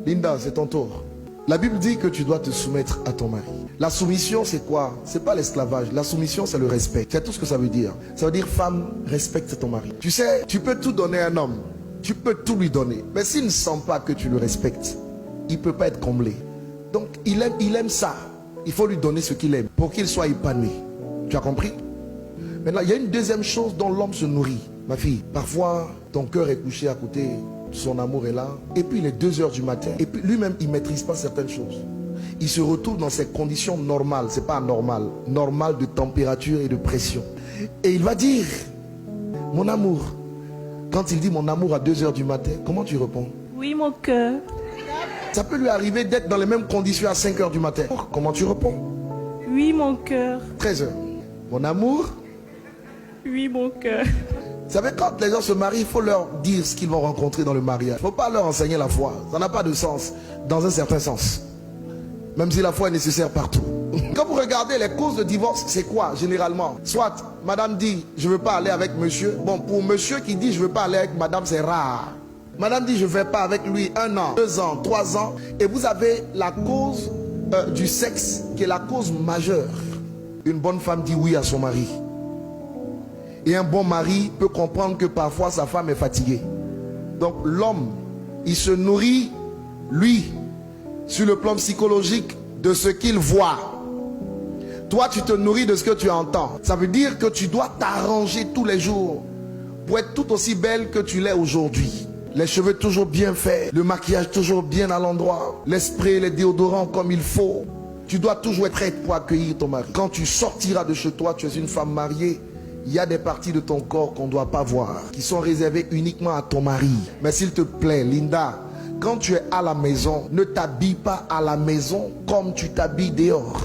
Linda, c'est ton tour. La Bible dit que tu dois te soumettre à ton mari. La soumission, c'est quoi? C'est pas l'esclavage. La soumission, c'est le respect. C'est tout ce que ça veut dire. Ça veut dire, femme, respecte ton mari. Tu sais, tu peux tout donner à un homme. Tu peux tout lui donner. Mais s'il ne sent pas que tu le respectes, il ne peut pas être comblé. Donc, il aime ça. Il faut lui donner ce qu'il aime pour qu'il soit épanoui. Tu as compris? Maintenant, il y a une deuxième chose dont l'homme se nourrit. Ma fille, parfois, ton cœur est couché à côté, son amour est là, et puis il est 2 h du matin, et puis lui-même, il ne maîtrise pas certaines choses. Il se retrouve dans ses conditions normales, c'est pas anormal, normales de température et de pression. Et il va dire, mon amour. Quand il dit mon amour à 2 h du matin, comment tu réponds? Oui, mon cœur. Ça peut lui arriver d'être dans les mêmes conditions à 5 h du matin. Comment tu réponds? Oui, mon cœur. 13 h. Mon amour? Oui, mon cœur. Vous savez, quand les gens se marient, il faut leur dire ce qu'ils vont rencontrer dans le mariage. Il ne faut pas leur enseigner la foi. Ça n'a pas de sens, dans un certain sens. Même si la foi est nécessaire partout. Quand vous regardez les causes de divorce, c'est quoi généralement? Soit madame dit je ne veux pas aller avec monsieur. Bon, pour monsieur qui dit je ne veux pas aller avec madame, c'est rare. Madame dit je ne vais pas avec lui 1 an, 2 ans, 3 ans. Et vous avez la cause du sexe qui est la cause majeure. Une bonne femme dit oui à son mari. Et un bon mari peut comprendre que parfois sa femme est fatiguée. Donc l'homme, il se nourrit, lui, sur le plan psychologique, de ce qu'il voit. Toi, tu te nourris de ce que tu entends. Ça veut dire que tu dois t'arranger tous les jours pour être tout aussi belle que tu l'es aujourd'hui. Les cheveux toujours bien faits, le maquillage toujours bien à l'endroit, les sprays, les déodorants comme il faut. Tu dois toujours être prête pour accueillir ton mari. Quand tu sortiras de chez toi, tu es une femme mariée. Il y a des parties de ton corps qu'on ne doit pas voir, qui sont réservées uniquement à ton mari. Mais s'il te plaît, Linda, quand tu es à la maison, ne t'habille pas à la maison comme tu t'habilles dehors.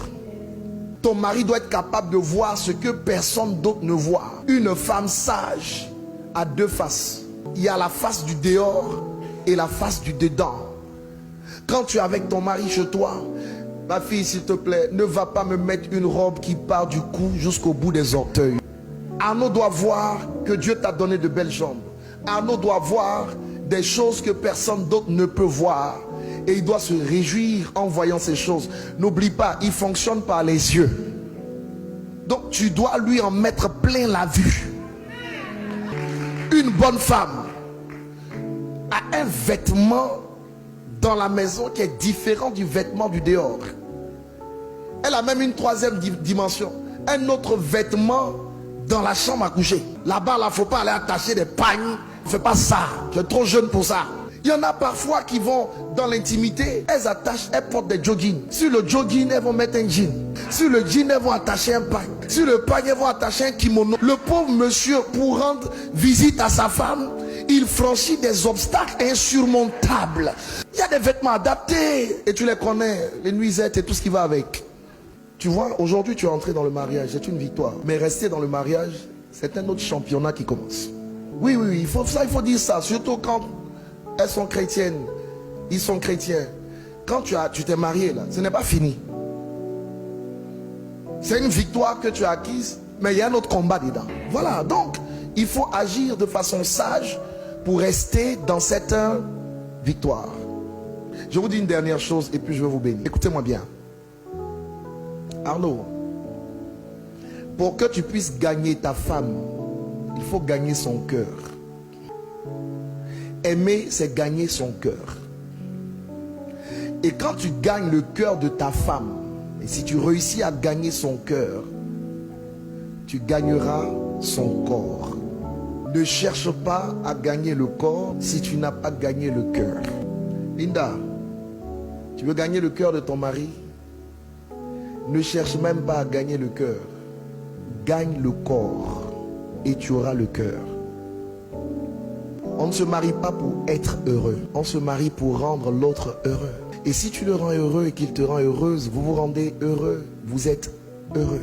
Ton mari doit être capable de voir ce que personne d'autre ne voit. Une femme sage a 2 faces. Il y a la face du dehors et la face du dedans. Quand tu es avec ton mari chez toi, ma fille, s'il te plaît, ne va pas me mettre une robe qui part du cou jusqu'au bout des orteils. Arnaud doit voir que Dieu t'a donné de belles jambes. Arnaud doit voir des choses que personne d'autre ne peut voir. Et il doit se réjouir en voyant ces choses. N'oublie pas, il fonctionne par les yeux. Donc tu dois lui en mettre plein la vue. Une bonne femme a un vêtement dans la maison qui est différent du vêtement du dehors. Elle a même une 3e dimension. Un autre vêtement dans la chambre à coucher. Là-bas, il ne faut pas aller attacher des pagnes. Ne fais pas ça. Tu es trop jeune pour ça. Il y en a parfois qui vont dans l'intimité. Elles portent des joggings. Sur le jogging, elles vont mettre un jean. Sur le jean, elles vont attacher un pagne. Sur le pagne, elles vont attacher un kimono. Le pauvre monsieur, pour rendre visite à sa femme, il franchit des obstacles insurmontables. Il y a des vêtements adaptés. Et tu les connais. Les nuisettes et tout ce qui va avec. Tu vois, aujourd'hui tu es entré dans le mariage, c'est une victoire. Mais rester dans le mariage, c'est un autre championnat qui commence. Oui, il faut dire ça. Surtout quand elles sont chrétiennes, ils sont chrétiens. Quand tu t'es marié là, ce n'est pas fini. C'est une victoire que tu as acquise, mais il y a un autre combat dedans. Voilà, donc il faut agir de façon sage pour rester dans cette victoire. Je vous dis une dernière chose et puis je vais vous bénir. Écoutez-moi bien. Arnaud, pour que tu puisses gagner ta femme, il faut gagner son cœur. Aimer, c'est gagner son cœur. Et quand tu gagnes le cœur de ta femme, et si tu réussis à gagner son cœur, tu gagneras son corps. Ne cherche pas à gagner le corps si tu n'as pas gagné le cœur. Linda, tu veux gagner le cœur de ton mari? Ne cherche même pas à gagner le cœur. Gagne le corps et tu auras le cœur. On ne se marie pas pour être heureux. On se marie pour rendre l'autre heureux. Et si tu le rends heureux et qu'il te rend heureuse, vous vous rendez heureux. Vous êtes heureux.